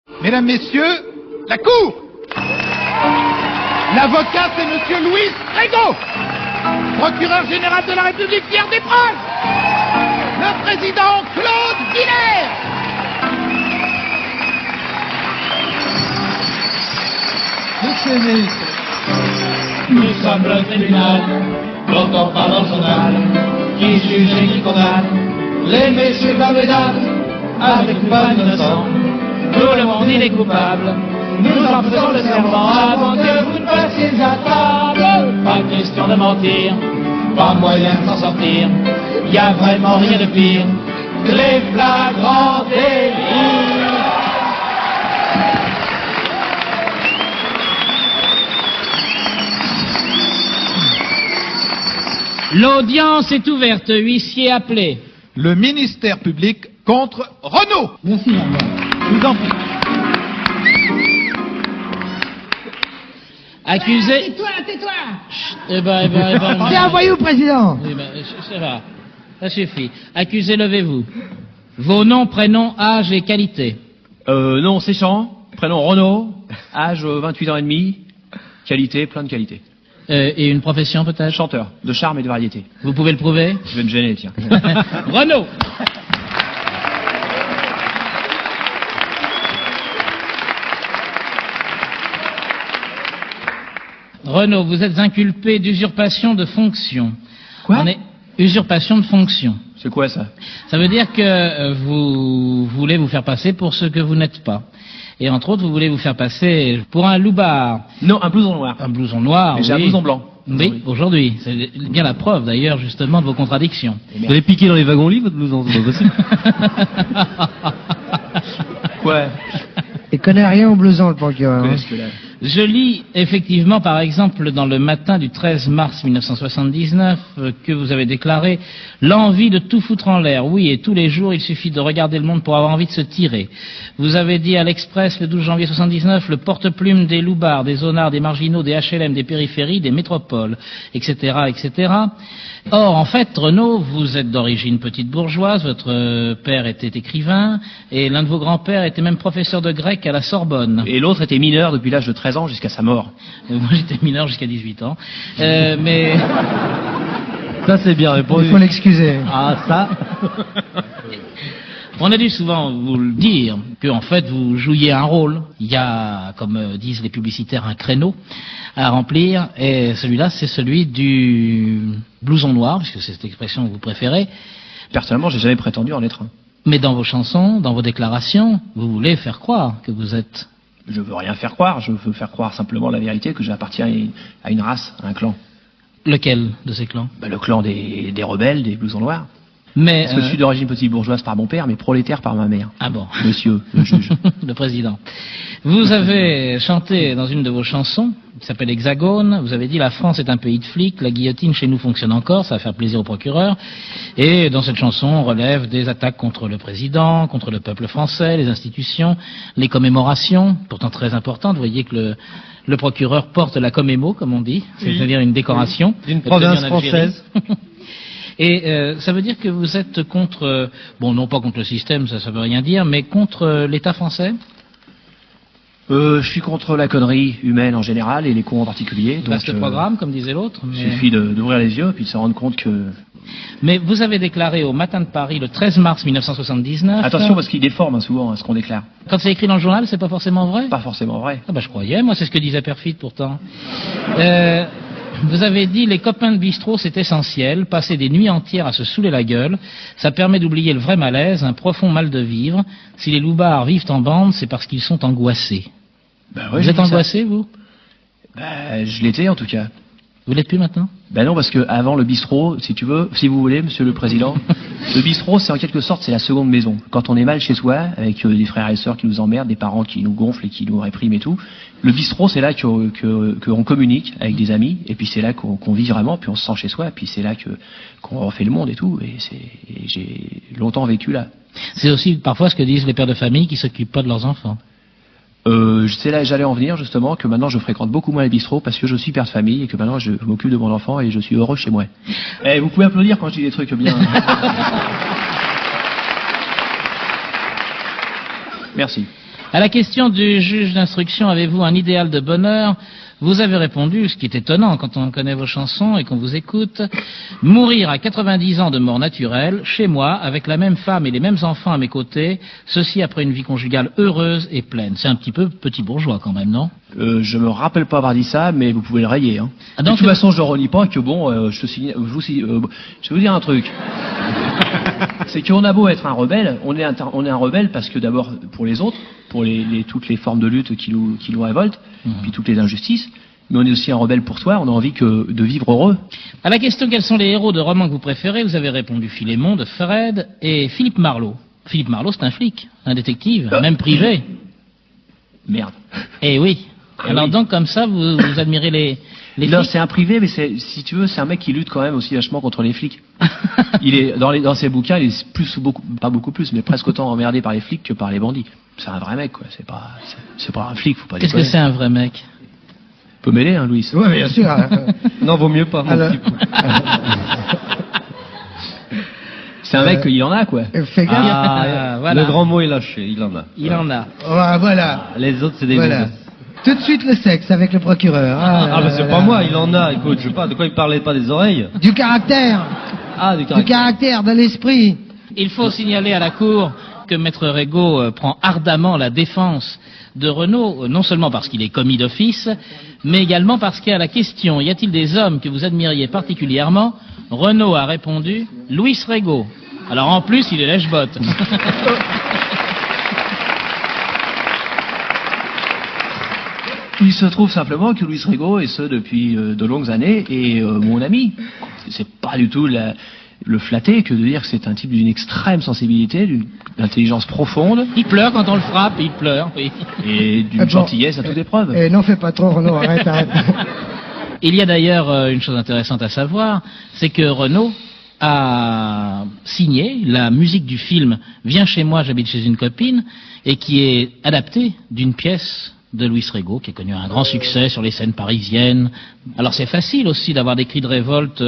Mesdames, Messieurs, la Cour. L'avocat, c'est Monsieur Louis Rego, procureur général de la République Pierre Desproges, le président Claude Villers. Monsieur le ministre, nous sommes le tribunal, longtemps par dans le journal, qui juge et qui condamne les messieurs comme les dames, avec ou pas innocents. Tout le monde il est coupable. Nous en faisons le serment avant que vous ne passiez à table. Pas question de mentir, pas moyen de s'en sortir. Y a vraiment rien de pire que les flagrants délits. L'audience est ouverte, huissier appelé. Le ministère public contre Renault. merci madame. Je vous en prie. Accusé... Tais-toi. Eh ben... C'est un voyou, président. Eh ben, ça va, ça suffit. Accusé, levez-vous. Vos noms, prénoms, âge et qualité. Nom Séchant, prénom Renaud, âge 28 ans et demi, qualité, plein de qualités. Et une profession peut-être? Chanteur, de charme et de variété. Vous pouvez le prouver? Je vais me gêner, tiens. Renaud. Renaud, vous êtes inculpé d'usurpation de fonction. Quoi? Usurpation de fonction. C'est quoi ça? Ça veut dire que vous voulez vous faire passer pour ce que vous n'êtes pas. Et entre autres, vous voulez vous faire passer pour un loupard. Non, un blouson noir. Un blouson noir, Mais j'ai un oui. blouson blanc. Oui, aujourd'hui. C'est bien la preuve, d'ailleurs, justement, de vos contradictions. Vous allez piquer dans les wagons-lits, votre blouson, c'est pas possible. Quoi? Il connaît rien au blouson, le procureur. Hein. Je lis effectivement, par exemple, dans le matin du 13 mars 1979, que vous avez déclaré l'envie de tout foutre en l'air. Oui, et tous les jours, il suffit de regarder le monde pour avoir envie de se tirer. Vous avez dit à l'Express le 12 janvier 79, le porte-plume des loupards, des zonards, des marginaux, des HLM, des périphéries, des métropoles, etc., etc. Or, en fait, Renaud, vous êtes d'origine petite bourgeoise, votre père était écrivain, et l'un de vos grands-pères était même professeur de grec à la Sorbonne. Et l'autre était mineur depuis l'âge de 13 ans jusqu'à sa mort. Moi, j'étais mineur jusqu'à 18 ans. Mais... Ça c'est bien répondu. Il faut l'excuser. Ah ça. On a dû souvent vous le dire, que en fait vous jouiez un rôle. Il y a, comme disent les publicitaires, un créneau à remplir, et celui-là c'est celui du blouson noir, puisque c'est cette expression que vous préférez. Personnellement, j'ai jamais prétendu en être un. Mais dans vos chansons, dans vos déclarations, vous voulez faire croire que vous êtes... Je veux rien faire croire, je veux faire croire simplement la vérité, que j'appartiens à une race, à un clan. Lequel de ces clans? Le clan des rebelles, des blousons noirs. Mais Parce que je suis d'origine petite bourgeoise par mon père, mais prolétaire par ma mère. Ah bon. Monsieur le juge. Le président. Vous avez chanté dans une de vos chansons, qui s'appelle Hexagone, vous avez dit la France est un pays de flics, la guillotine chez nous fonctionne encore, ça va faire plaisir au procureur. Et dans cette chanson, on relève des attaques contre le président, contre le peuple français, les institutions, les commémorations, pourtant très importantes. Vous voyez que le procureur porte la commémo, comme on dit, c'est-à-dire une décoration. D'une province française. Et ça veut dire que vous êtes contre, bon, non pas contre le système, ça veut rien dire, mais contre l'État français? Je suis contre la connerie humaine en général et les cons en particulier. Vaste programme, comme disait l'autre. Il suffit d'ouvrir les yeux et puis de se rendre compte que... Mais vous avez déclaré au Matin de Paris le 13 mars 1979... Attention parce qu'il déforme souvent ce qu'on déclare. Quand c'est écrit dans le journal, c'est pas forcément vrai? Pas forcément vrai. Ah bah je croyais, moi c'est ce que disait Perfide pourtant. Vous avez dit les copains de bistrot c'est essentiel, passer des nuits entières à se saouler la gueule, ça permet d'oublier le vrai malaise, un profond mal de vivre. Si les loupards vivent en bande, c'est parce qu'ils sont angoissés. Bah ouais, Vous êtes angoissé, vous? Bah, je l'étais en tout cas. Vous l'êtes plus maintenant? Ben non, parce que avant le bistrot, si vous voulez, monsieur le président, le bistrot, c'est en quelque sorte, c'est la seconde maison. Quand on est mal chez soi, avec des frères et sœurs qui nous emmerdent, des parents qui nous gonflent et qui nous répriment et tout, le bistrot, c'est là qu'on communique avec des amis, et puis c'est là qu'on vit vraiment, puis on se sent chez soi, et puis c'est là qu'on refait le monde et tout, et j'ai longtemps vécu là. C'est aussi parfois ce que disent les pères de famille qui s'occupent pas de leurs enfants. C'est là j'allais en venir justement, que maintenant je fréquente beaucoup moins les bistrots parce que je suis père de famille et que maintenant je m'occupe de mon enfant et je suis heureux chez moi. Eh, vous pouvez applaudir quand je dis des trucs bien. Merci. À la question du juge d'instruction, avez-vous un idéal de bonheur? Vous avez répondu, ce qui est étonnant quand on connaît vos chansons et qu'on vous écoute, mourir à 90 ans de mort naturelle, chez moi, avec la même femme et les mêmes enfants à mes côtés, ceci après une vie conjugale heureuse et pleine. C'est un petit peu petit bourgeois quand même, non? Je me rappelle pas avoir dit ça, mais vous pouvez le rayer. Hein. Ah, De donc, toute façon, je ne renie pas que bon, je vais vous dire un truc. C'est qu'on a beau être un rebelle, on est un rebelle parce que d'abord pour les autres, pour toutes les formes de lutte qui nous révoltent, puis toutes les injustices, mais on est aussi un rebelle pour soi, on a envie de vivre heureux. À la question quels sont les héros de romans que vous préférez, vous avez répondu Philémon de Fred et Philippe Marlowe. Philippe Marlowe, c'est un flic, un détective, même privé. Merde. Eh oui. Eh Alors oui. donc comme ça, vous admirez les Non, flics? c'est un privé, mais si tu veux, c'est un mec qui lutte quand même aussi vachement contre les flics. Il est dans ses bouquins, il est pas beaucoup plus, mais presque autant emmerdé par les flics que par les bandits. C'est un vrai mec, quoi. C'est pas un flic, faut pas Qu'est-ce que déconner. c'est un vrai mec? Peut m'aider, hein, Louis. Oui, bien sûr. Non, vaut mieux pas, mon Alors- petit pou. C'est un mec, il en a, quoi. Fais gaffe. Ah, voilà. Le grand mot est lâché, il en a. Il en a. Voilà. Les autres, c'est des Voilà. mots. Tout de suite le sexe avec le procureur. Ah, mais c'est pas moi, il en a. Écoute, je sais pas, de quoi il parlait pas des oreilles? Du caractère. Ah, du Du caractère. caractère, de l'esprit. Il faut signaler à la Cour que Maître Régaud prend ardemment la défense de Renaud, non seulement parce qu'il est commis d'office, mais également parce qu'à la question « Y a-t-il des hommes que vous admiriez particulièrement ?» Renaud a répondu « Louis Régaud ». Alors en plus, il est lèche-botte. Il se trouve simplement que Louis Régaud, et ce depuis de longues années, est mon ami. C'est pas du tout le flatter que de dire que c'est un type d'une extrême sensibilité, d'une intelligence profonde Il pleure quand on le frappe, il pleure, oui. et d'une Bon. gentillesse à toute épreuve. Eh, n'en fais pas trop, Renaud, arrête. Il y a d'ailleurs une chose intéressante à savoir, c'est que Renaud a signé la musique du film « Viens chez moi, j'habite chez une copine » et qui est adaptée d'une pièce de Louis Régaud, qui a connu un grand succès sur les scènes parisiennes. Alors c'est facile aussi d'avoir des cris de révolte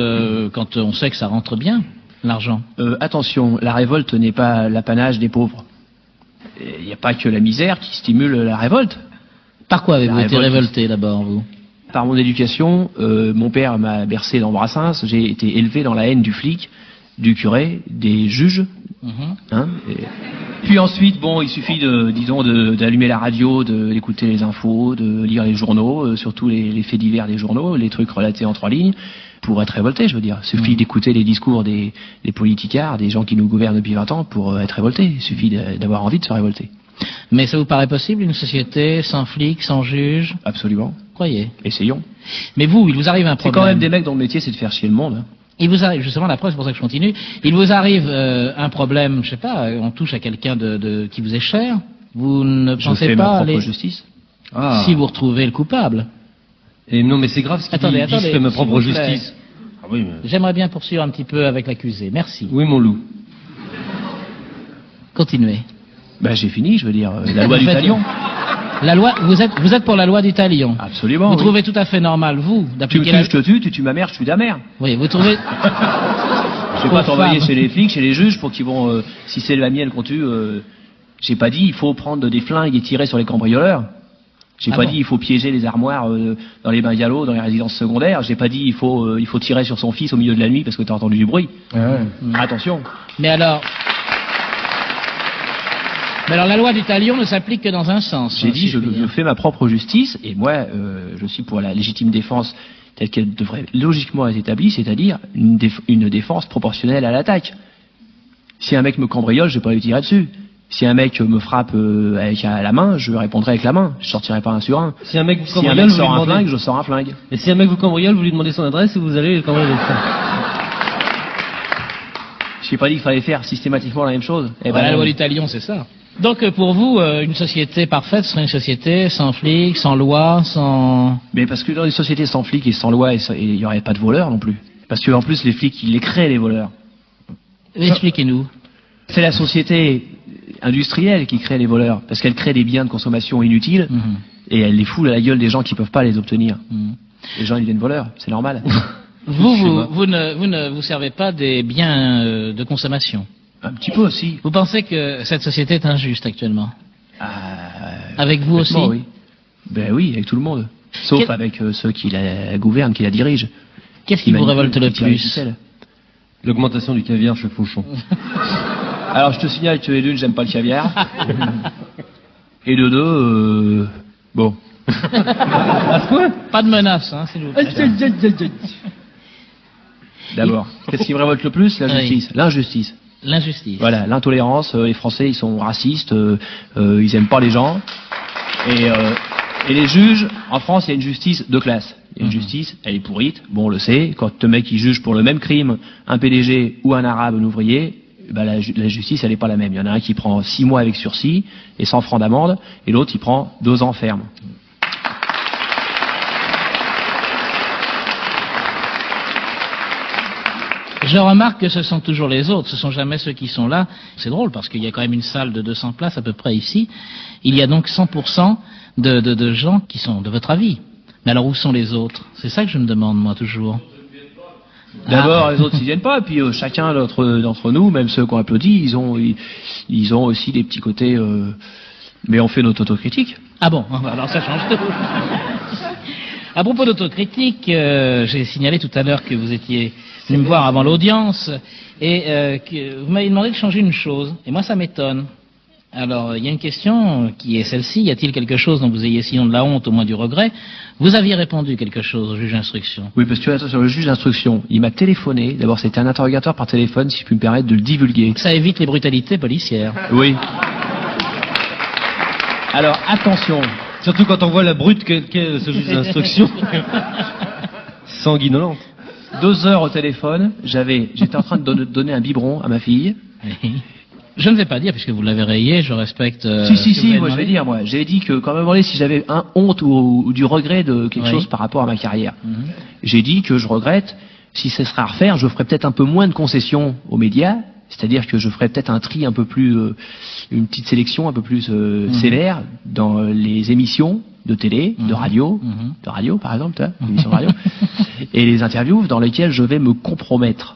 quand on sait que ça rentre bien, l'argent. Attention, la révolte n'est pas l'apanage des pauvres. Il n'y a pas que la misère qui stimule la révolte. Par quoi avez-vous La été révolte. révolté d'abord, vous? Par mon éducation, mon père m'a bercé dans Brassens, j'ai été élevé dans la haine du flic, du curé, des juges. Mhm. Hein, et... Puis ensuite, bon, il suffit d'allumer la radio, d'écouter les infos, de lire les journaux, surtout les faits divers des journaux, les trucs relatés en 3 lignes, pour être révolté, je veux dire. Il suffit d'écouter les discours des politicards, des gens qui nous gouvernent depuis 20 ans pour être révolté. Il suffit d'avoir envie de se révolter. Mais ça vous paraît possible, une société sans flics, sans juges? Absolument. Croyez. Essayons. Mais vous, il vous arrive un C'est problème. quand même des mecs dont le métier c'est de faire chier le monde. Hein. Il vous arrive, justement, la preuve, c'est pour ça que je continue, il vous arrive un problème, je sais pas, on touche à quelqu'un qui vous est cher, vous ne Je pensez fais pas ma propre aller... justice. Ah. Si vous retrouvez le coupable. Et non, mais c'est grave ce qu'il dit. Attendez, Il dit, je attendez, fais ma s'il propre vous plaît. justice. Ah oui, mais... J'aimerais bien poursuivre un petit peu avec l'accusé. Merci. Oui, mon loup. Continuez. Ben j'ai fini, je veux dire, la loi Vous du faites- talion. La loi, vous êtes pour la loi du talion. Absolument. Vous oui. trouvez tout à fait normal, vous, Tu me d'appliquer tues, la... je te tue, tu tues ma mère, je tue ta mère. Oui, vous trouvez... Je vais pas Pauvre t'envoyer femme. chez les flics, chez les juges pour qu'ils vont, si c'est la mienne qu'on tue, j'ai pas dit il faut prendre des flingues et tirer sur les cambrioleurs. J'ai Ah pas bon dit il faut piéger les armoires dans les bungalows, dans les résidences secondaires. J'ai pas dit il faut tirer sur son fils au milieu de la nuit parce que t'as entendu du bruit. Attention. Mais alors, la loi du talion ne s'applique que dans un sens. J'ai hein, dit si je puis dire. fais ma propre justice et moi je suis pour la légitime défense telle qu'elle devrait logiquement être établie, c'est-à-dire une défense proportionnelle à l'attaque. Si un mec me cambriole, je vais pas lui tirer dessus. Si un mec me frappe avec la main, je répondrai avec la main. Je sortirai pas un sur un. Si un mec vous Si un cambriole, mec vous lui sort un demandez... flingue, je sors un flingue. Et si un mec vous cambriole, vous lui demandez son adresse et vous allez le cambrioler. Je n'ai pas dit qu'il fallait faire systématiquement la même chose. Eh ben la non. loi du talion, c'est ça. Donc pour vous, une société parfaite serait une société sans flics, sans loi, sans... Mais parce que dans une société sans flics et sans loi, il n'y aurait pas de voleurs non plus. Parce que en plus, les flics, ils les créent, les voleurs. Expliquez-nous. C'est la société industrielle qui crée les voleurs. Parce qu'elle crée des biens de consommation inutiles Mhm. et elle les fout à la gueule des gens qui peuvent pas les obtenir. Mhm. Les gens, ils deviennent voleurs. C'est normal. Vous ne vous servez pas des biens de consommation. Un petit peu aussi. Vous pensez que cette société est injuste actuellement? Avec vous aussi? Oui. Ben oui, avec tout le monde. Sauf Quel- avec ceux qui la gouvernent, qui la dirigent. Qu'est-ce qui vous manipulent, révolte le qui tirent les plus? ficelles. L'augmentation du caviar chez Fauchon. Alors je te signale que d'une, j'aime pas le caviar. Et de deux, bon. À ce point? Pas de menace, hein, s'il vous plaît. D'abord, qu'est-ce qui me révolte le plus? La Oui. justice. L'injustice. L'injustice. Voilà, l'intolérance. Les Français, ils sont racistes, ils aiment pas les gens. Et les juges, en France, il y a une justice de classe. Il y a une justice, elle est pourrite, bon, on le sait. Quand le mec, il juge pour le même crime un PDG ou un arabe, un ouvrier, ben la justice, elle n'est pas la même. Il y en a un qui prend 6 mois avec sursis et 100 francs d'amende, et l'autre, il prend 2 ans ferme. Je remarque que ce sont toujours les autres, ce sont jamais ceux qui sont là. C'est drôle parce qu'il y a quand même une salle de 200 places à peu près ici. Il y a donc 100% de gens qui sont de votre avis. Mais alors où sont les autres? C'est ça que je me demande moi toujours. D'abord, les autres, ils viennent pas, et puis chacun d'entre nous, même ceux qui ont applaudi, ils ont aussi des petits côtés, mais on fait notre autocritique. Ah bon, alors ça change tout. À propos d'autocritique, j'ai signalé tout à l'heure que vous étiez venu me voir avant l'audience et que vous m'avez demandé de changer une chose. Et moi, ça m'étonne. Alors, il y a une question qui est celle-ci. Y a-t-il quelque chose dont vous ayez sinon de la honte, au moins du regret? Vous aviez répondu quelque chose au juge d'instruction. Oui, parce que attention, le juge d'instruction, il m'a téléphoné. D'abord, c'était un interrogatoire par téléphone, si je puis me permettre de le divulguer. Ça évite les brutalités policières. Oui. Alors, attention. Surtout quand on voit la brute qu'est ce juge d'instruction. Sanguinolente. 2 heures au téléphone, j'étais en train de donner un biberon à ma fille. Je ne vais pas dire, puisque vous l'avez rayé, je respecte... Si, moi je vais dire, moi. J'avais dit que quand même, si j'avais un honte ou du regret de quelque Oui. chose par rapport à ma carrière, j'ai dit que je regrette, si ce serait à refaire, je ferais peut-être un peu moins de concessions aux médias, c'est-à-dire que je ferais peut-être un tri un peu plus, une petite sélection un peu plus sévère dans les émissions de télé, de radio par exemple, émissions de radio, et les interviews dans lesquelles je vais me compromettre.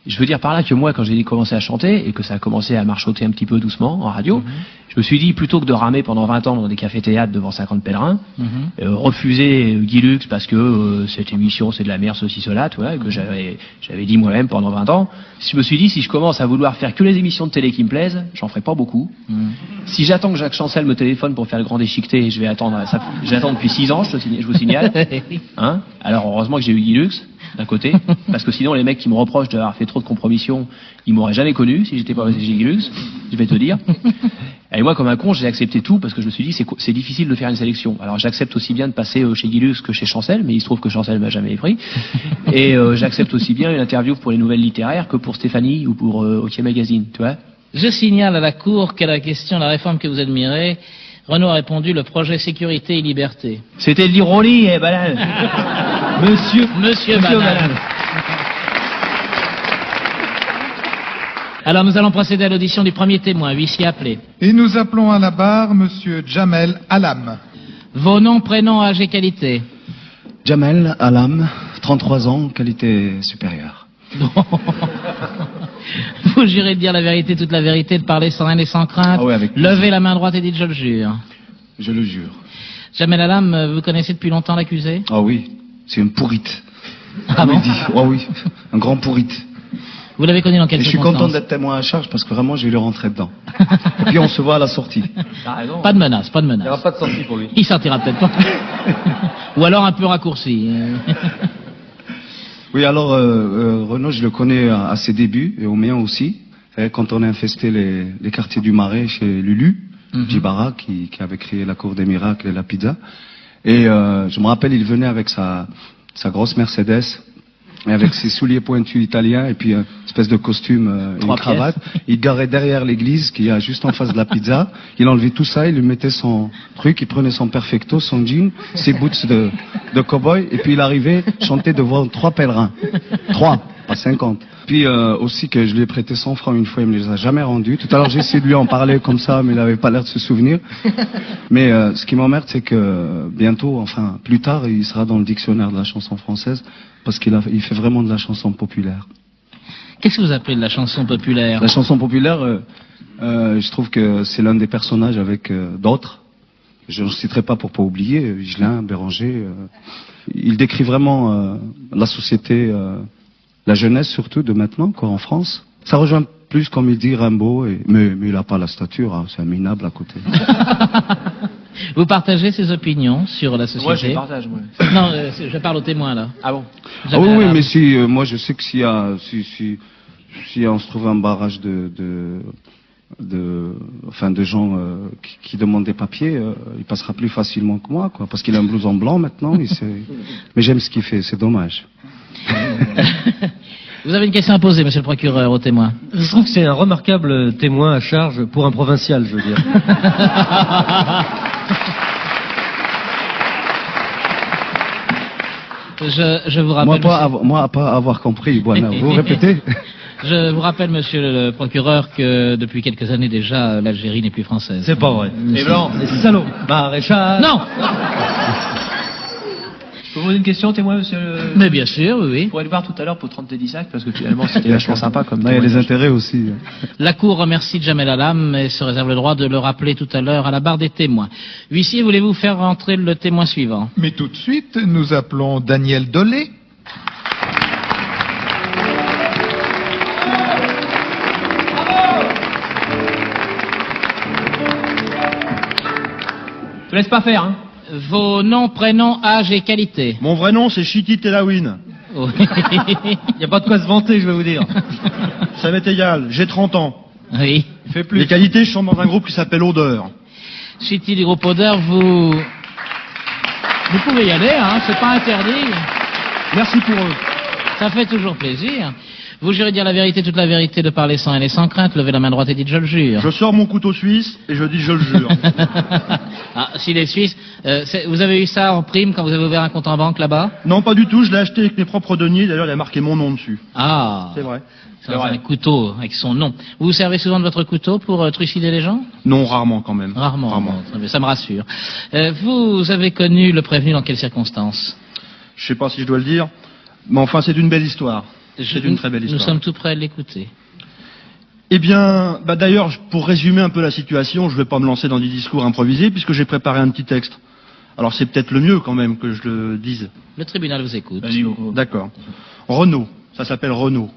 Je veux dire par là que moi, quand j'ai commencé à chanter et que ça a commencé à marchoter un petit peu doucement en radio, je me suis dit, plutôt que de ramer pendant 20 ans dans des cafés-théâtres devant 50 pèlerins, refuser Guy Lux parce que cette émission c'est de la merde, ceci, cela, tu vois, et que j'avais dit moi-même pendant 20 ans, je me suis dit, si je commence à vouloir faire que les émissions de télé qui me plaisent, j'en ferai pas beaucoup. Si j'attends que Jacques Chancel me téléphone pour faire le grand déchiqueté, je vais attendre, j'attends depuis 6 ans, je vous signale. Hein, alors heureusement que j'ai eu Guy Lux d'un côté, parce que sinon les mecs qui me reprochent d'avoir fait trop de compromissions, ils m'auraient jamais connu si j'étais pas passé chez Guy Lux, je vais te dire. Et moi, comme un con, j'ai accepté tout parce que je me suis dit c'est difficile de faire une sélection. Alors j'accepte aussi bien de passer chez Guy Lux que chez Chancel, mais il se trouve que Chancel m'a jamais pris. Et j'accepte aussi bien une interview pour les nouvelles littéraires que pour Stéphanie ou pour OK Magazine, tu vois. Je signale à la Cour qu'à la question de la réforme que vous admirez, Renaud a répondu le projet sécurité et liberté. C'était l'ironie, banane. Monsieur Banane. Alors nous allons procéder à l'audition du premier témoin, huissier appelé. Et nous appelons à la barre Monsieur Jamel Alam. Vos noms, prénoms, âge et qualité. Jamel Alam, 33 ans, qualité supérieure. Vous jurez de dire la vérité, toute la vérité, de parler sans haine et sans crainte. Ah oui, avec plaisir. Levez la main droite et dites je le jure. Je le jure. Jamel Alam, vous connaissez depuis longtemps l'accusé? Ah oui, c'est une pourrite. Ah bon? Il dit. Ah oui, un grand pourrite. Vous l'avez connu dans Et quelles je suis circonstances? content d'être témoin à charge parce que vraiment je vais lui rentrer dedans. Et puis on se voit à la sortie. T'as raison. Pas de menace, pas de Il n'y menace. aura pas de sortie pour lui. Il sortira peut-être pas. Ou alors un peu raccourci. Oui, alors Renaud, je le connais à ses débuts et au mien aussi. Quand on a infesté les quartiers du Marais chez Lulu, Djibara, qui avait créé la Cour des Miracles et la pizza. Et je me rappelle, il venait avec sa grosse Mercedes, et avec ses souliers pointus italiens, et puis une espèce de costume et une cravate. Il garait derrière l'église, qui est juste en face de la pizza. Il enlevait tout ça, il lui mettait son truc, il prenait son perfecto, son jean, ses boots de cow-boy, et puis il arrivait chanter devant 3 pèlerins. 3, pas 50. Puis aussi que je lui ai prêté 100 francs une fois, il me les a jamais rendus. Tout à l'heure j'ai essayé de lui en parler comme ça, mais il avait pas l'air de se souvenir. Mais ce qui m'emmerde, c'est que bientôt, enfin plus tard, il sera dans le dictionnaire de la chanson française, parce il fait vraiment de la chanson populaire. Qu'est-ce que vous appelez de la chanson populaire? La chanson populaire, je trouve que c'est l'un des personnages avec d'autres je ne citerai pas pour pas oublier, Vigelin, Béranger. Il décrit vraiment la société, la jeunesse surtout de maintenant, quoi, en France. Ça rejoint plus, comme il dit, Rimbaud, mais il n'a pas la stature, hein, c'est un minable à côté. Vous partagez ses opinions sur la société? Moi, je les partage, moi. Non, je parle aux témoins, là. Ah bon? Ah oui, mais si, moi je sais que si on se trouve un barrage de gens qui demandent des papiers, il passera plus facilement que moi, quoi, parce qu'il a un blouson blanc maintenant. Mais j'aime ce qu'il fait, c'est dommage. Vous avez une question à poser, monsieur le procureur, aux témoins? Je trouve que c'est un remarquable témoin à charge pour un provincial, je veux dire. Je vous rappelle... Moi, à pas avoir compris, voilà. Vous répétez? Je vous rappelle, monsieur le procureur, que depuis quelques années déjà, l'Algérie n'est plus française. C'est pas vrai. Et blanc, les salauds. Maréchal. Non. Je peux vous poser une question, témoin, monsieur le... Mais bien sûr, oui. Pour aller voir tout à l'heure pour 30 Tédissac, parce que finalement c'était vachement sympa comme Il y a des témoignage. intérêts aussi. La Cour remercie Jamel Alam et se réserve le droit de le rappeler tout à l'heure à la barre des témoins. Huissier, voulez-vous faire rentrer le témoin suivant? Mais tout de suite, nous appelons Daniel Dolé. Je te laisse pas faire, hein. Vos noms, prénoms, âge et qualité. Mon vrai nom, c'est Chiti Telawin. Oui. Il n'y a pas de quoi se vanter, je vais vous dire. Ça m'est égal, j'ai 30 ans. Oui. Fait plus. Les qualités, je chante dans un groupe qui s'appelle Odeur. Chiti du groupe Odeur, vous pouvez y aller, hein, c'est pas interdit. Merci pour eux. Ça fait toujours plaisir. Vous jurez dire la vérité, toute la vérité, de parler sans haine et sans crainte. Levez la main droite et dites je le jure. Je sors mon couteau suisse et je dis je le jure. Ah, s'il est suisse, vous avez eu ça en prime quand vous avez ouvert un compte en banque là-bas? Non, pas du tout, je l'ai acheté avec mes propres deniers, d'ailleurs il y a marqué mon nom dessus. Ah, C'est vrai. c'est un couteau avec son nom. Vous vous servez souvent de votre couteau pour trucider les gens? Non, rarement quand même. Rarement. Bon, très bien, ça me rassure. Vous avez connu le prévenu dans quelles circonstances? Je sais pas si je dois le dire, mais enfin c'est une belle histoire. C'est une très belle histoire. Nous sommes tout prêts à l'écouter. Eh bien, d'ailleurs, pour résumer un peu la situation, je vais pas me lancer dans des discours improvisés puisque j'ai préparé un petit texte. Alors c'est peut-être le mieux quand même que je le dise. Le tribunal vous écoute. Vas-y, Coco. D'accord. Renaud, ça s'appelle Renaud.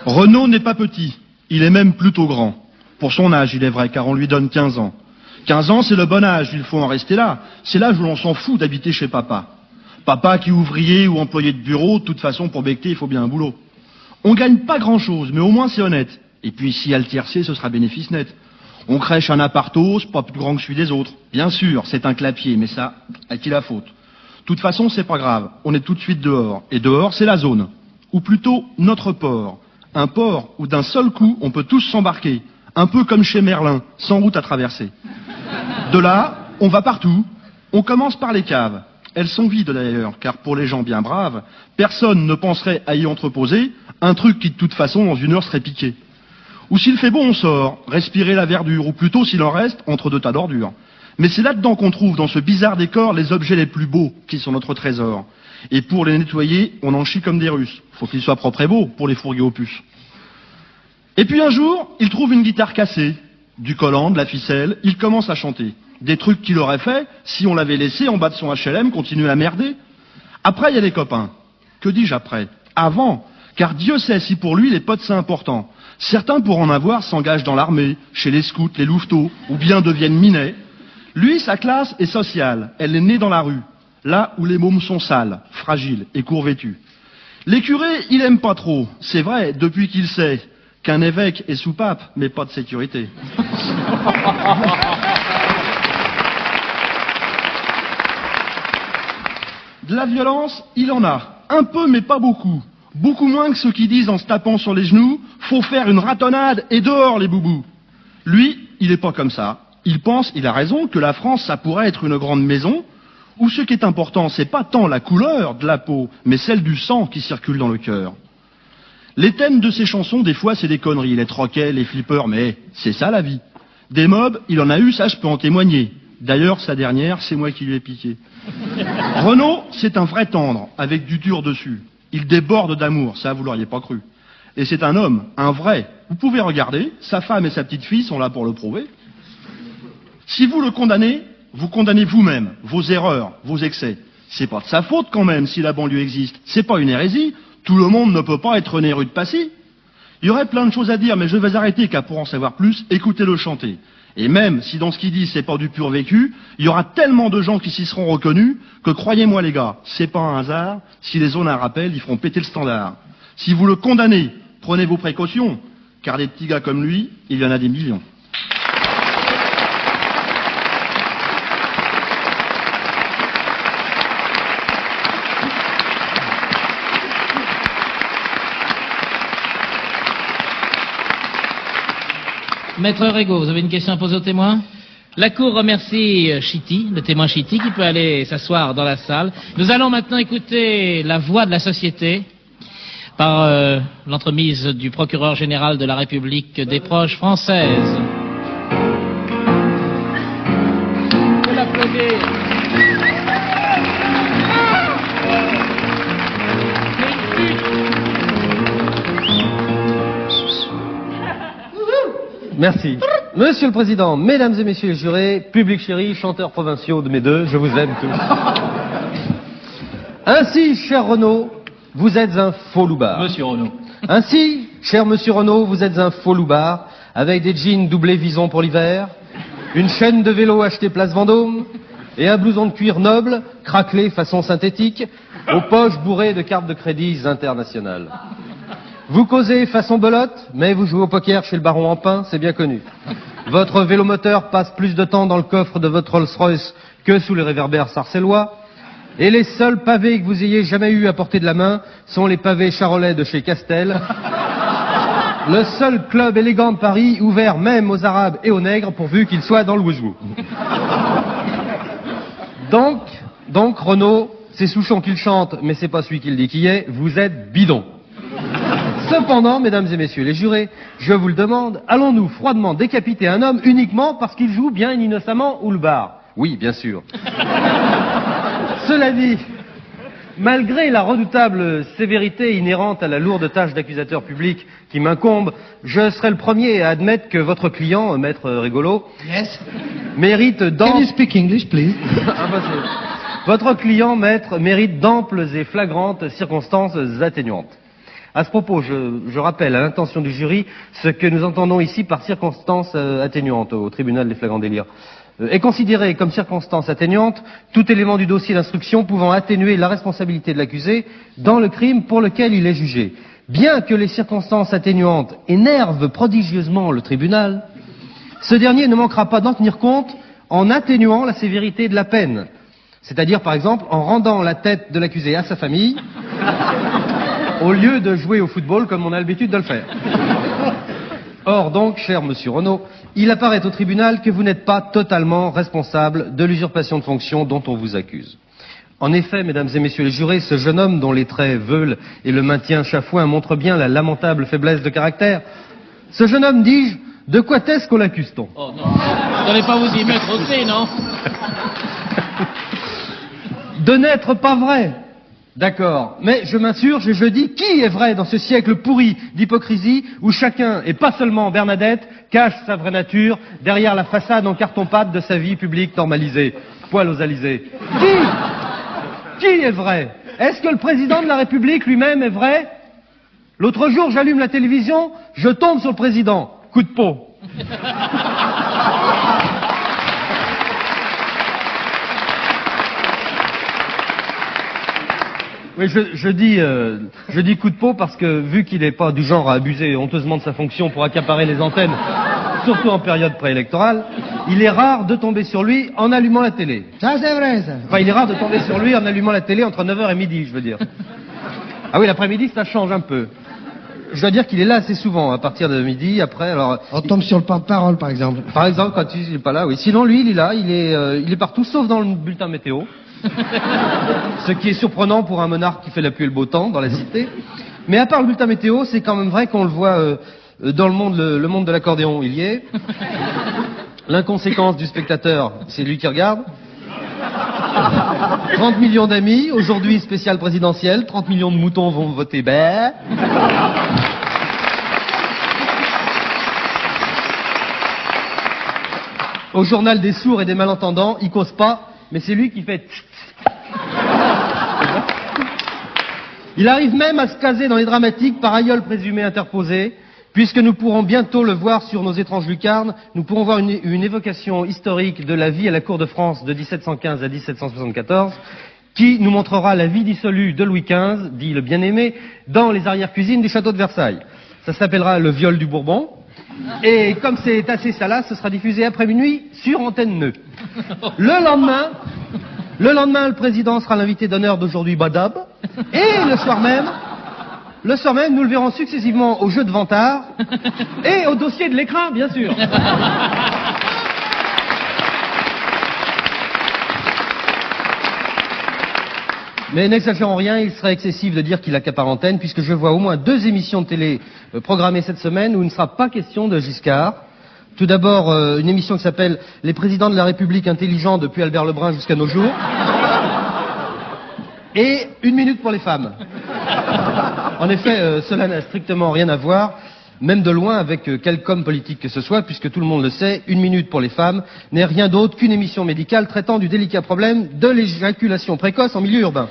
Renaud n'est pas petit, il est même plutôt grand. Pour son âge, il est vrai, car on lui donne 15 ans. 15 ans, c'est le bon âge, il faut en rester là. C'est l'âge où l'on s'en fout d'habiter chez papa. Papa qui est ouvrier ou employé de bureau, de toute façon, pour becqueter, il faut bien un boulot. On gagne pas grand-chose, mais au moins c'est honnête. Et puis, s'il y a le tiercé, ce sera bénéfice net. On crèche un appartos, pas plus grand que celui des autres. Bien sûr, c'est un clapier, mais ça, à qui la faute? De toute façon, c'est pas grave. On est tout de suite dehors. Et dehors, c'est la zone. Ou plutôt, notre port. Un port où d'un seul coup, on peut tous s'embarquer. Un peu comme chez Merlin, sans route à traverser. De là, on va partout. On commence par les caves. Elles sont vides d'ailleurs, car pour les gens bien braves, personne ne penserait à y entreposer un truc qui de toute façon dans une heure serait piqué. Ou s'il fait beau, on sort, respirer la verdure, ou plutôt s'il en reste, entre deux tas d'ordures. Mais c'est là-dedans qu'on trouve, dans ce bizarre décor, les objets les plus beaux, qui sont notre trésor. Et pour les nettoyer, on en chie comme des Russes. Faut qu'ils soient propres et beaux pour les fourguer aux puces. Et puis un jour, il trouve une guitare cassée, du collant, de la ficelle, il commence à chanter. Des trucs qu'il aurait fait si on l'avait laissé en bas de son HLM continuer à merder. Après, il y a les copains. Que dis-je après? Avant, car Dieu sait si pour lui les potes c'est important. Certains, pour en avoir, s'engagent dans l'armée, chez les scouts, les louveteaux, ou bien deviennent minets. Lui, sa classe est sociale. Elle est née dans la rue, là où les mômes sont sales, fragiles et court-vêtus. Les curés, il aime pas trop. C'est vrai, depuis qu'il sait qu'un évêque est soupape, mais pas de sécurité. De la violence, il en a. Un peu, mais pas beaucoup. Beaucoup moins que ceux qui disent en se tapant sur les genoux « faut faire une ratonnade et dehors les boubous ». Lui, il est pas comme ça. Il pense, il a raison, que la France, ça pourrait être une grande maison où ce qui est important, c'est pas tant la couleur de la peau, mais celle du sang qui circule dans le cœur. Les thèmes de ses chansons, des fois, c'est des conneries, les troquets, les flippers, mais c'est ça la vie. Des mobs, il en a eu, ça je peux en témoigner. D'ailleurs, sa dernière, c'est moi qui lui ai piqué. Renaud, c'est un vrai tendre, avec du dur dessus. Il déborde d'amour, ça vous l'auriez pas cru. Et c'est un homme, un vrai. Vous pouvez regarder, sa femme et sa petite fille sont là pour le prouver. Si vous le condamnez, vous condamnez vous-même vos erreurs, vos excès. C'est pas de sa faute quand même si la banlieue existe. C'est pas une hérésie. Tout le monde ne peut pas être né rue de Passy. Il y aurait plein de choses à dire, mais je vais arrêter car pour en savoir plus, écoutez-le chanter. Et même si dans ce qu'il dit c'est pas du pur vécu, il y aura tellement de gens qui s'y seront reconnus que croyez-moi les gars, c'est pas un hasard. Si les zones à rappel, ils feront péter le standard. Si vous le condamnez, prenez vos précautions, car des petits gars comme lui, il y en a des millions. Maître Rego, vous avez une question à poser au témoin? La Cour remercie Chitty, le témoin Chitty, qui peut aller s'asseoir dans la salle. Nous allons maintenant écouter la voix de la société par l'entremise du procureur général de la République des proches françaises. On peut l'applaudir. Merci. Monsieur le Président, Mesdames et Messieurs les jurés, public chéri, chanteurs provinciaux de mes deux, je vous aime tous. Ainsi, cher Renaud, vous êtes un faux loupard. Monsieur Renaud. Ainsi, cher Monsieur Renaud, vous êtes un faux loupard, avec des jeans doublés vison pour l'hiver, une chaîne de vélo achetée place Vendôme, et un blouson de cuir noble, craquelé façon synthétique, aux poches bourrées de cartes de crédit internationales. Vous causez façon belote, mais vous jouez au poker chez le baron Empin, c'est bien connu. Votre vélomoteur passe plus de temps dans le coffre de votre Rolls-Royce que sous les réverbères sarcellois. Et les seuls pavés que vous ayez jamais eu à portée de la main sont les pavés charolais de chez Castel. Le seul club élégant de Paris ouvert même aux Arabes et aux nègres pourvu qu'ils soient dans le wouzou. Donc, Renaud, c'est Souchon qui le chante, mais c'est pas celui qui le dit qui est, vous êtes bidon. Cependant, mesdames et messieurs les jurés, je vous le demande, allons-nous froidement décapiter un homme uniquement parce qu'il joue bien innocemment ou le bar? Oui, bien sûr. Cela dit, malgré la redoutable sévérité inhérente à la lourde tâche d'accusateur public qui m'incombe, je serai le premier à admettre que votre client, maître Rigolo, Yes. mérite Can you speak English, please? Votre client, maître, mérite d'amples et flagrantes circonstances atténuantes. À ce propos, je rappelle à l'intention du jury ce que nous entendons ici par circonstances atténuantes au tribunal des flagrants délires. Est considéré comme circonstance atténuante tout élément du dossier d'instruction pouvant atténuer la responsabilité de l'accusé dans le crime pour lequel il est jugé. Bien que les circonstances atténuantes énervent prodigieusement le tribunal, ce dernier ne manquera pas d'en tenir compte en atténuant la sévérité de la peine. C'est-à-dire, par exemple, en rendant la tête de l'accusé à sa famille, au lieu de jouer au football comme on a l'habitude de le faire. Or donc, cher monsieur Renaud, il apparaît au tribunal que vous n'êtes pas totalement responsable de l'usurpation de fonction dont on vous accuse. En effet, mesdames et messieurs les jurés, ce jeune homme dont les traits veulent et le maintien chafouin montrent bien la lamentable faiblesse de caractère, ce jeune homme, dis-je, de quoi est-ce qu'on l'accuse-t-on? Oh non, vous n'allez pas vous y mettre aussi, non? De n'être pas vrai. D'accord, mais je m'insurge et je dis, qui est vrai dans ce siècle pourri d'hypocrisie où chacun, et pas seulement Bernadette, cache sa vraie nature derrière la façade en carton-pâte de sa vie publique normalisée, poil aux alizés? Qui est vrai? Est-ce que le président de la République lui-même est vrai? L'autre jour, j'allume la télévision, je tombe sur le président. Coup de peau. Oui, je dis coup de peau parce que, vu qu'il n'est pas du genre à abuser honteusement de sa fonction pour accaparer les antennes, surtout en période préélectorale, il est rare de tomber sur lui en allumant la télé. Ça, c'est vrai, ça. Enfin, il est rare de tomber sur lui en allumant la télé entre 9h et midi, je veux dire. Ah oui, l'après-midi, ça change un peu. Je dois dire qu'il est là assez souvent, à partir de midi, après, alors... On tombe sur le porte-parole, par exemple. Par exemple, quand il n'est pas là, oui. Sinon, lui, il est là, il est partout, sauf dans le bulletin météo. Ce qui est surprenant pour un monarque qui fait la pluie et le beau temps dans la cité. Mais à part le bulletin météo, c'est quand même vrai qu'on le voit dans le monde de l'accordéon, il y est. L'inconséquence du spectateur, c'est lui qui regarde. 30 millions d'amis, aujourd'hui spécial présidentiel, 30 millions de moutons vont voter ben. au journal des sourds et des malentendants, il cause pas, mais c'est lui qui fait... Il arrive même à se caser dans les dramatiques par aïeul présumé interposé, puisque nous pourrons bientôt le voir sur nos étranges lucarnes, nous pourrons voir une évocation historique de la vie à la cour de France de 1715 à 1774, qui nous montrera la vie dissolue de Louis XV, dit le bien-aimé, dans les arrière-cuisines du château de Versailles. Ça s'appellera Le viol du Bourbon, et comme c'est assez salace, ce sera diffusé après minuit sur Antenne Neu. Le lendemain, le président sera l'invité d'honneur d'Aujourd'hui Badab, et le soir même, nous le verrons successivement au jeu de Vantard et au dossier de l'écrin, bien sûr. Mais n'exagérons rien, il serait excessif de dire qu'il accapare l'antenne, puisque je vois au moins 2 émissions de télé programmées cette semaine où il ne sera pas question de Giscard. Tout d'abord, une émission qui s'appelle « Les présidents de la République intelligents depuis Albert Lebrun jusqu'à nos jours ». Et 1 minute pour les femmes. En effet, cela n'a strictement rien à voir, même de loin, avec quelque homme politique que ce soit, puisque tout le monde le sait, 1 minute pour les femmes n'est rien d'autre qu'une émission médicale traitant du délicat problème de l'éjaculation précoce en milieu urbain.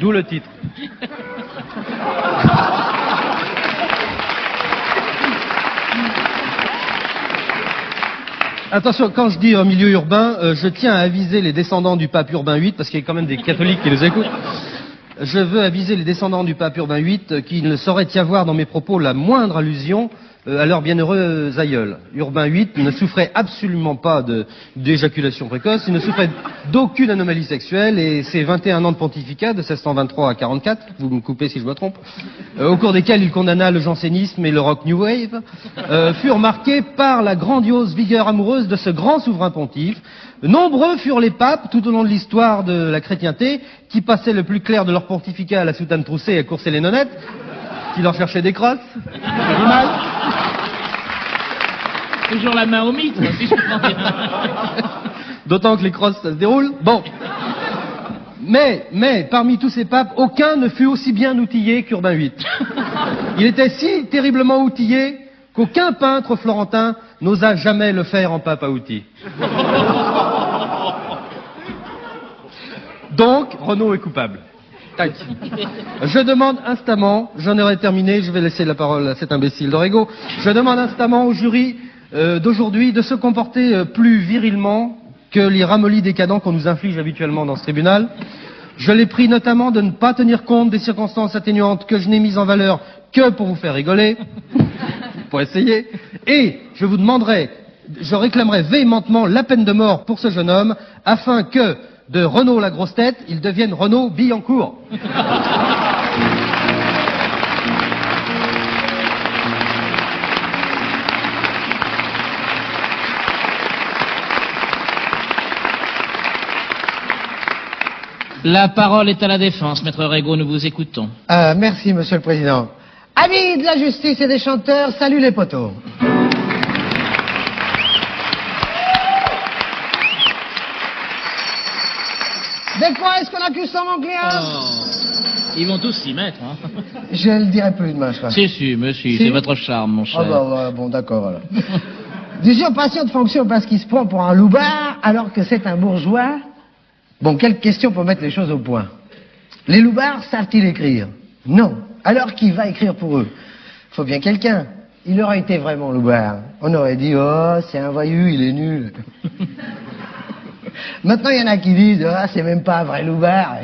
D'où le titre. Attention, quand je dis en milieu urbain, je tiens à aviser les descendants du pape Urbain VIII, parce qu'il y a quand même des catholiques qui nous écoutent. Je veux aviser les descendants du pape Urbain VIII qu'il ne saurait y avoir dans mes propos la moindre allusion à leur bienheureux aïeul. Urbain VIII ne souffrait absolument pas d'éjaculation précoce, il ne souffrait d'aucune anomalie sexuelle, et ses 21 ans de pontificat, de 1623 à 44, vous me coupez si je me trompe, au cours desquels il condamna le jansénisme et le rock New Wave, furent marqués par la grandiose vigueur amoureuse de ce grand souverain pontife. Nombreux furent les papes, tout au long de l'histoire de la chrétienté, qui passaient le plus clair de leur pontificat à la soutane troussée et à courser les nonnettes, qui leur cherchaient des crosses. Du mal. Toujours la main au mitre, si je comprends bien. D'autant que les crosses, ça se déroule. Bon. Mais, parmi tous ces papes, aucun ne fut aussi bien outillé qu'Urbain VIII. Il était si terriblement outillé qu'aucun peintre florentin n'osa jamais le faire en pape à outils. Donc, Renaud est coupable. Tac. Je demande instamment, j'en aurai terminé, je vais laisser la parole à cet imbécile d'Orego, je demande instamment au jury d'aujourd'hui de se comporter plus virilement que les ramollis décadents qu'on nous inflige habituellement dans ce tribunal. Je les prie notamment de ne pas tenir compte des circonstances atténuantes que je n'ai mises en valeur que pour vous faire rigoler, pour essayer, et je vous demanderai, je réclamerai véhémentement la peine de mort pour ce jeune homme, afin que, de Renaud la grosse tête, il devienne Renaud Billancourt. La parole est à la défense. Maître Régaud, nous vous écoutons. Merci, Monsieur le Président. Amis de la justice et des chanteurs, salut les poteaux. De quoi est-ce qu'on accuse ça, mon client? Ils vont tous s'y mettre, hein. Je le dirai plus demain, je crois. Si, monsieur, c'est votre charme, mon cher. Ah bah ouais, bon, d'accord, alors. D'usurpation de fonction parce qu'il se prend pour un loupard alors que c'est un bourgeois. Bon, quelques questions pour mettre les choses au point. Les loupards savent-ils écrire? Non. Alors qui va écrire pour eux? Faut bien quelqu'un. Il aurait été vraiment loupard. On aurait dit, oh, c'est un voyou, il est nul. Maintenant, il y en a qui disent, ah, c'est même pas un vrai loupard.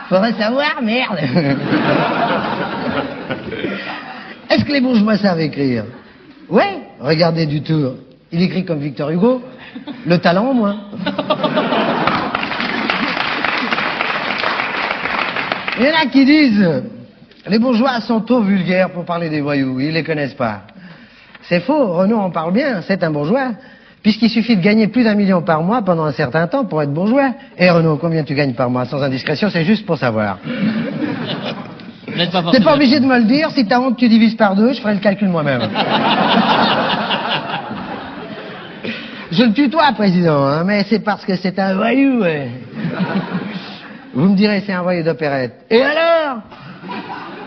Faudrait savoir, merde. Est-ce que les bourgeois savent écrire? Ouais, regardez Dutour. Il écrit comme Victor Hugo. Le talent, au moins. Il y en a qui disent, les bourgeois sont trop vulgaires pour parler des voyous, ils les connaissent pas. C'est faux, Renaud en parle bien, c'est un bourgeois, puisqu'il suffit de gagner plus d'1 million par mois pendant un certain temps pour être bourgeois. Et Renaud, combien tu gagnes par mois? Sans indiscrétion, c'est juste pour savoir. T'es pas obligé de me le dire, si t'as honte tu divises par 2, je ferai le calcul moi-même. Je le tutoie, président, hein, mais c'est parce que c'est un voyou, ouais. Vous me direz, c'est un voyou d'opérette. Et alors?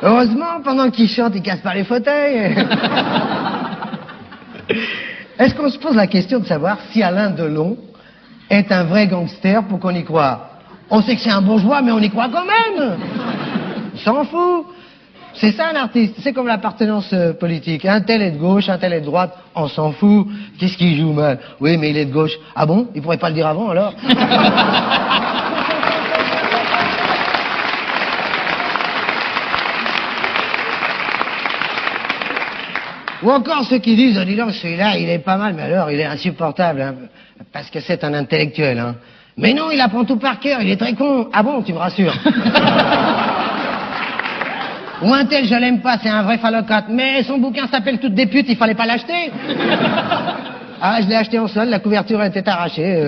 Heureusement, pendant qu'il chante, il casse pas les fauteuils. Est-ce qu'on se pose la question de savoir si Alain Delon est un vrai gangster pour qu'on y croie? On sait que c'est un bourgeois, mais on y croit quand même. On s'en fout. C'est ça un artiste, c'est comme l'appartenance politique. Un tel est de gauche, un tel est de droite, on s'en fout. Qu'est-ce qu'il joue mal? Oui, mais il est de gauche. Ah bon? Il pourrait pas le dire avant alors? Ou encore ceux qui disent, oh, dis donc, celui-là, il est pas mal, mais alors, il est insupportable, hein, parce que c'est un intellectuel, hein. Mais non, il apprend tout par cœur, il est très con. Ah bon, tu me rassures. Ou un tel, je l'aime pas, c'est un vrai phallocrate. Mais son bouquin s'appelle Toutes des putes, il fallait pas l'acheter. Ah, je l'ai acheté en solde, la couverture était arrachée.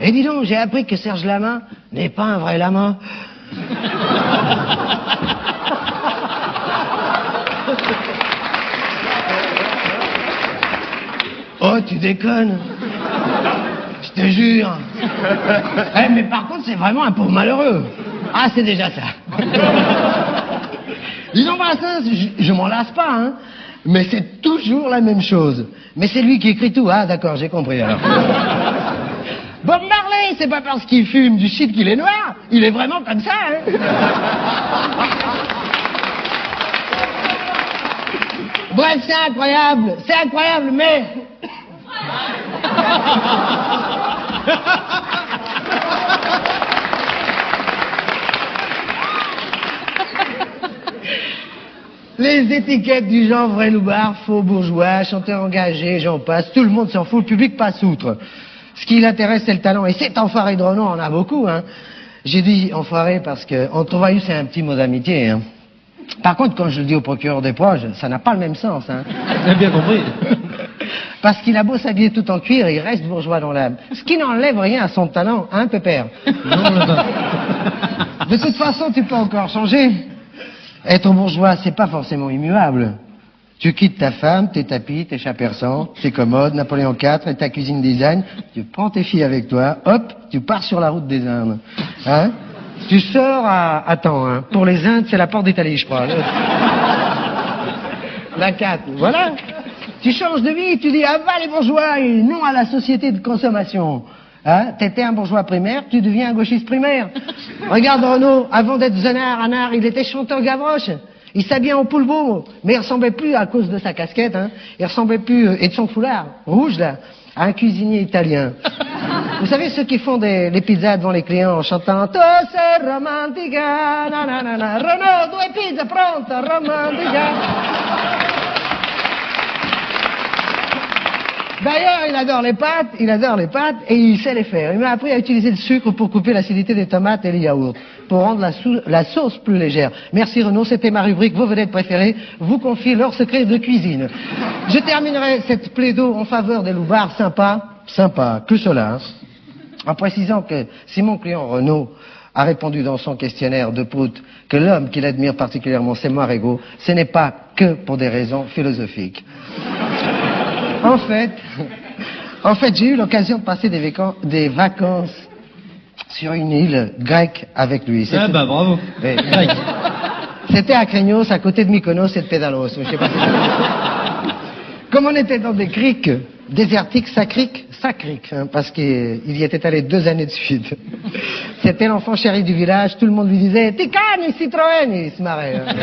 Et dis donc, j'ai appris que Serge Lama n'est pas un vrai lama. Oh, tu déconnes. Je te jure. Eh, mais par contre, c'est vraiment un pauvre malheureux. Ah, c'est déjà ça. Dis donc, Brassens, je m'en lasse pas, hein. Mais c'est toujours la même chose. Mais c'est lui qui écrit tout. Ah, d'accord, j'ai compris alors. Bob Marley, c'est pas parce qu'il fume du shit qu'il est noir. Il est vraiment comme ça, hein. Bref, c'est incroyable, mais... Les étiquettes du genre vrai loupard, faux bourgeois, chanteur engagé, j'en passe, tout le monde s'en fout, le public passe outre. Ce qui l'intéresse, c'est le talent. Et cet enfoiré de Renaud en a beaucoup, hein. J'ai dit enfoiré parce que entre voyous, c'est un petit mot d'amitié, hein. Par contre, quand je le dis au procureur des proches, ça n'a pas le même sens, hein. J'ai bien compris. Parce qu'il a beau s'habiller tout en cuir, il reste bourgeois dans l'âme. Ce qui n'enlève rien à son talent, hein, Pépère? De toute façon, tu peux encore changer. Être bourgeois, c'est pas forcément immuable. Tu quittes ta femme, tes tapis, tes chats persans, tes commodes, Napoléon IV et ta cuisine design. Tu prends tes filles avec toi, hop, tu pars sur la route des Indes. Hein? Tu sors à... Attends, hein. Pour les Indes, c'est la porte d'Italie, je crois. La 4, voilà. Tu changes de vie, tu dis, ah bah les bourgeois, et non à la société de consommation. Hein? T'étais un bourgeois primaire, tu deviens un gauchiste primaire. Regarde Renaud, avant d'être Zenard, il était chanteur Gavroche. Il s'habillait en poulbeau, mais il ressemblait plus, à cause de sa casquette, hein, il ressemblait plus, et de son foulard, rouge là, à un cuisinier italien. Vous savez ceux qui font les pizzas devant les clients en chantant « Tu sei romantica, nanana, Renaud, 2 pizze pronte, romantica ». D'ailleurs, il adore les pâtes, et il sait les faire. Il m'a appris à utiliser le sucre pour couper l'acidité des tomates et les yaourts, pour rendre la sauce plus légère. Merci Renaud, c'était ma rubrique, vos vedettes préférées, vous confient leurs secrets de cuisine. Je terminerai cette plaido en faveur des loupards sympa, que cela, hein, en précisant que si mon client Renaud a répondu dans son questionnaire de Prout que l'homme qu'il admire particulièrement c'est Moirego, ce n'est pas que pour des raisons philosophiques. En fait, j'ai eu l'occasion de passer des vacances sur une île grecque avec lui. Ah bah bravo. Oui. C'était à Krényos, à côté de Mykonos et de Pédalos. Je sais pas si... Comme on était dans des criques désertiques, ça crique, hein, parce qu'il y était allé 2 années de suite. C'était l'enfant chéri du village, tout le monde lui disait « Ticani, Citroën !» il se marrait. Hein.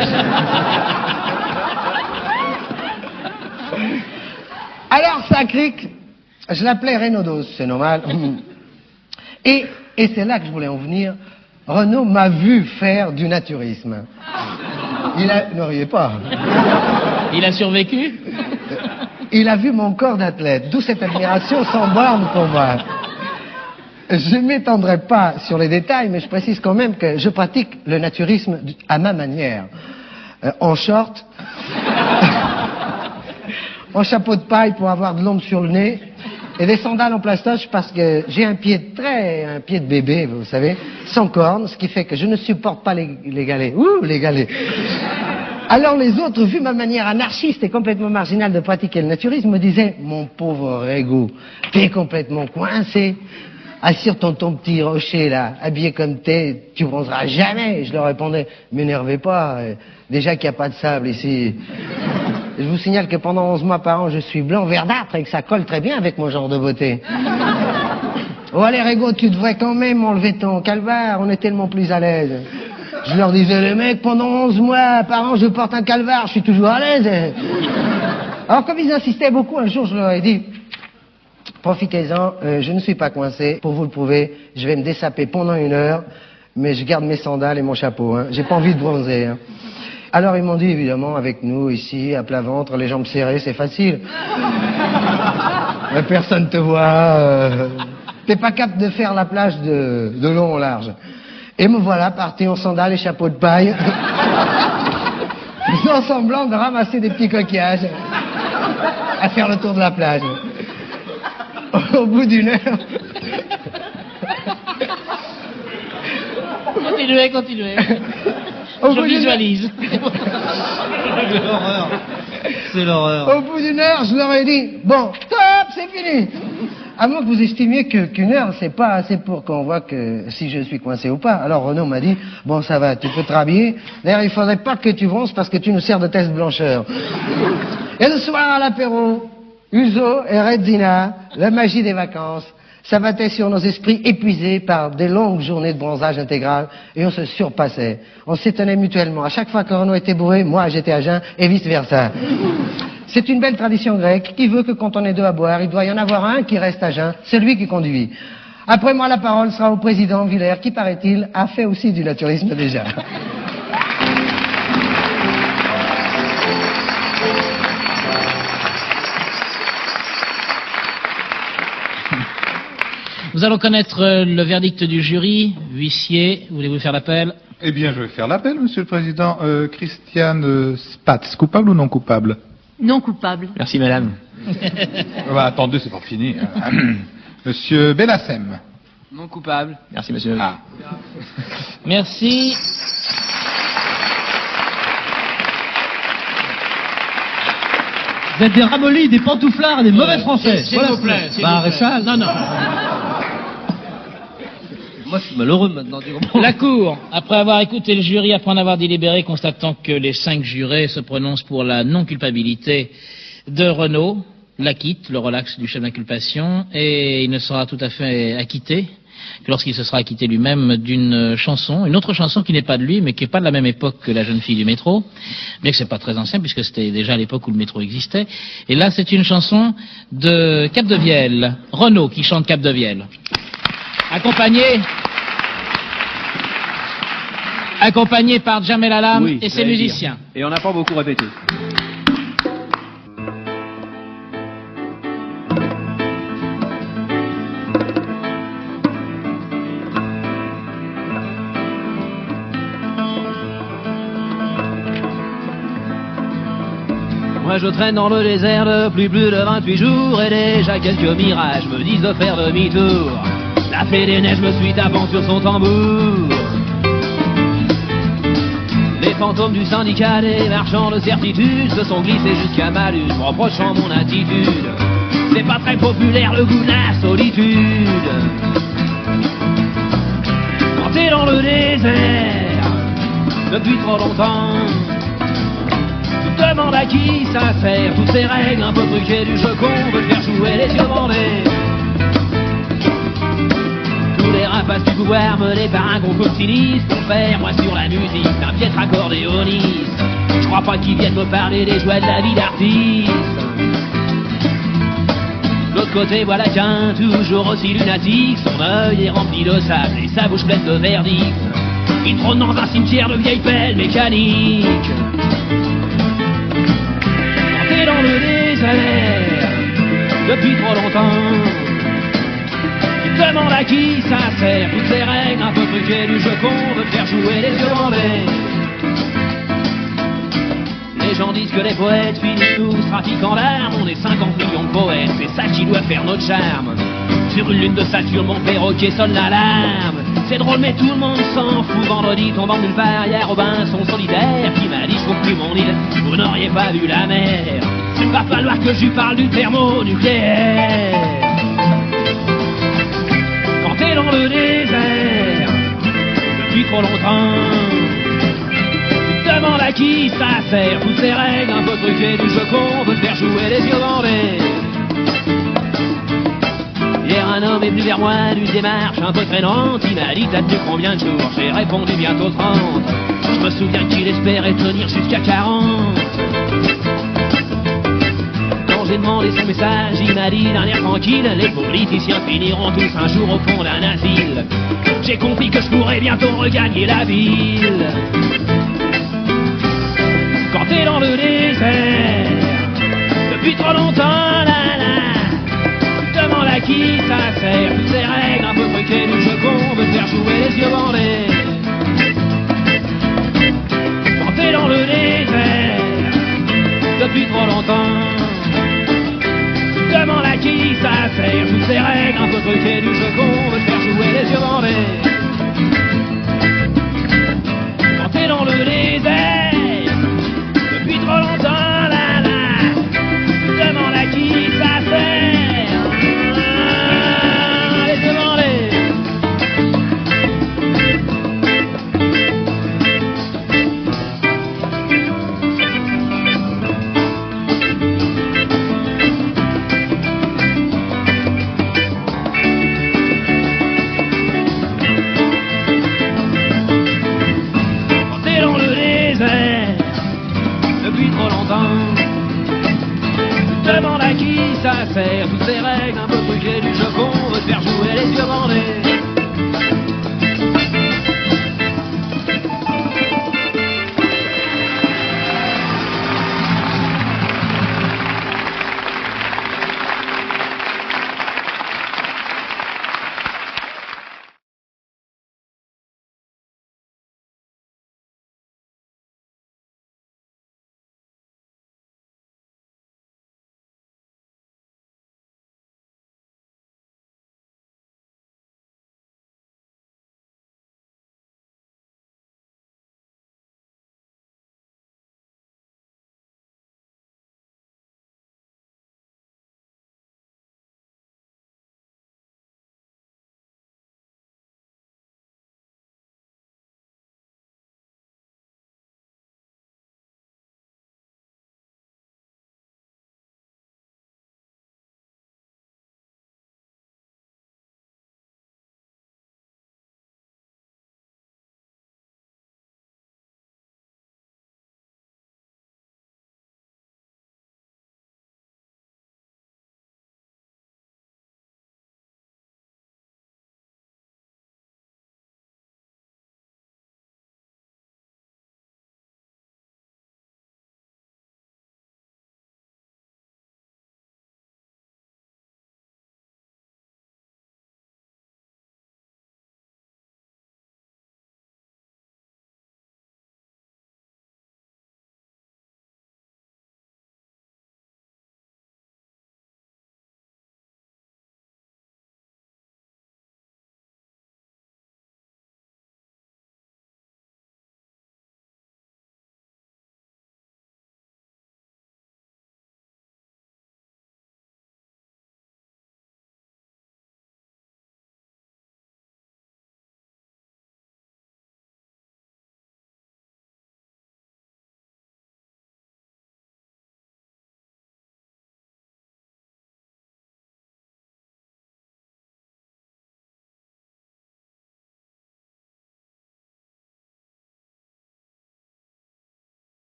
Alors, ça crique, je l'appelais Renaud, c'est normal. Et c'est là que je voulais en venir. Renaud m'a vu faire du naturisme. Ne riez pas. Il a survécu? Il a vu mon corps d'athlète, d'où cette admiration sans borne pour moi. Je ne m'étendrai pas sur les détails, mais je précise quand même que je pratique le naturisme à ma manière. En short... en chapeau de paille pour avoir de l'ombre sur le nez, et des sandales en plastoche parce que j'ai un pied de bébé, vous savez, sans cornes, ce qui fait que je ne supporte pas les galets. Ouh, les galets. Alors les autres, vu ma manière anarchiste et complètement marginale de pratiquer le naturisme, me disaient « Mon pauvre Rego, t'es complètement coincé. Assis sur ton petit rocher là, habillé comme t'es, tu bronzeras jamais. » Je leur répondais « M'énervez pas, déjà qu'il n'y a pas de sable ici. » Je vous signale que pendant 11 mois par an, je suis blanc verdâtre et que ça colle très bien avec mon genre de beauté. Oh, allez, Régo, tu devrais quand même enlever ton calvar, on est tellement plus à l'aise. Je leur disais, les mecs, pendant 11 mois par an, je porte un calvar, je suis toujours à l'aise. Alors, comme ils insistaient beaucoup, un jour, je leur ai dit, profitez-en, je ne suis pas coincé, pour vous le prouver, je vais me dessaper pendant 1 heure, mais je garde mes sandales et mon chapeau, hein. J'ai pas envie de bronzer, hein. Alors ils m'ont dit, évidemment, avec nous, ici, à plat ventre, les jambes serrées, c'est facile. Mais personne te voit, t'es pas capable de faire la plage de long en large. Et me voilà parti en sandales et chapeau de paille, faisant semblant de ramasser des petits coquillages, à faire le tour de la plage. Au bout d'1 heure... Continuez. Je visualise. C'est l'horreur. C'est l'horreur. Au bout d'1 heure, je leur ai dit, bon, stop, c'est fini. À moins que vous estimiez qu'une heure, c'est pas assez pour qu'on voit que si je suis coincé ou pas. Alors Renaud m'a dit, bon, ça va, tu peux te rhabiller. D'ailleurs, il faudrait pas que tu bronzes parce que tu nous sers de test blancheur. Et le soir à l'apéro, Uzo et Redzina, la magie des vacances, s'abattait sur nos esprits épuisés par des longues journées de bronzage intégral et on se surpassait. On s'étonnait mutuellement. À chaque fois que Renaud était bourré, moi j'étais à jeun et vice-versa. C'est une belle tradition grecque qui veut que quand on est 2 à boire, il doit y en avoir un qui reste à jeun, celui qui conduit. Après moi, la parole sera au président Villers qui, paraît-il, a fait aussi du naturisme déjà. Nous allons connaître le verdict du jury. Huissier, voulez-vous faire l'appel? Eh bien, je vais faire l'appel, Monsieur le Président. Christiane Spatz, coupable ou non coupable? Non coupable. Merci, madame. Attendez, c'est pas fini. Monsieur Bellassem. Non coupable. Merci, monsieur. Ah. Merci. Vous êtes des ramollis, des pantouflards, des mauvais français. S'il vous plaît. Maréchal. Non. Moi, je suis malheureux maintenant. La Cour, après avoir écouté le jury, après en avoir délibéré, constatant que les 5 jurés se prononcent pour la non-culpabilité de Renaud, l'acquitte, le relaxe du chef d'inculpation, et il ne sera tout à fait acquitté que lorsqu'il se sera acquitté lui-même d'une chanson, une autre chanson qui n'est pas de lui, mais qui n'est pas de la même époque que La jeune fille du métro, bien que c'est pas très ancien, puisque c'était déjà à l'époque où le métro existait. Et là, c'est une chanson de Capdevielle, Renaud qui chante Capdevielle. Accompagné par Jamel Alam et ses musiciens. Et on n'a pas beaucoup répété. Moi je traîne dans le désert depuis plus de 28 jours et déjà quelques mirages me disent de faire demi-tour. La fée des neiges me suit tapant sur son tambour. Les fantômes du syndicat des marchands de certitude se sont glissés jusqu'à ma lutte, me reprochant mon attitude. C'est pas très populaire le goût de la solitude. Quand t'es dans le désert depuis trop longtemps, tu te demandes à qui ça sert, toutes ces règles un peu truquées du jeu qu'on veut te faire jouer les yeux bandés. Les rapaces du pouvoir menés par un groupe sinistre pour faire moi sur la musique d'un piètre accordéoniste. Je crois pas qu'ils viennent me parler des joies de la vie d'artiste. De l'autre côté voilà qu'un toujours aussi lunatique, son œil est rempli de sable et sa bouche pleine de verdicts. Il trône dans un cimetière de vieilles pelles mécaniques. Quand t'es dans le désert depuis trop longtemps, demande à qui ça sert, toutes ces règles un peu truquées du jeu qu'on veut te faire jouer les yeux bandés. Les gens disent que les poètes finissent tous trafiquant d'armes. On est 50 millions de poètes, c'est ça qui doit faire notre charme. Sur une lune de Saturne, mon perroquet sonne l'alarme. C'est drôle mais tout le monde s'en fout. Vendredi tombant nulle part, y'a Robinson solitaire qui m'a dit je trouve plus mon île, vous n'auriez pas vu la mer. Va falloir que je lui parle du thermonucléaire. T'es dans le désert depuis trop longtemps, tu te demandes à qui qui ça sert? Toutes ces règles un peu truquées du jeu qu'on veut faire jouer les yeux bandés. Hier un homme est venu vers moi d'une démarche un peu traînante. Il m'a dit t'as tenu combien de jours? J'ai répondu bientôt 30. Je me souviens qu'il espérait tenir jusqu'à 40. Quand j'ai demandé son message, il m'a dit d'un air tranquille: les politiciens finiront tous un jour au fond d'un asile. J'ai compris que je pourrais bientôt regagner la ville. Quand t'es dans le désert depuis trop longtemps, demande à qui ça sert? Toutes ces règles un peu truquées du jeu qu'on veut faire jouer les yeux bandés. Quand t'es dans le désert depuis trop longtemps, demande à qui ça sert? Toutes ces règles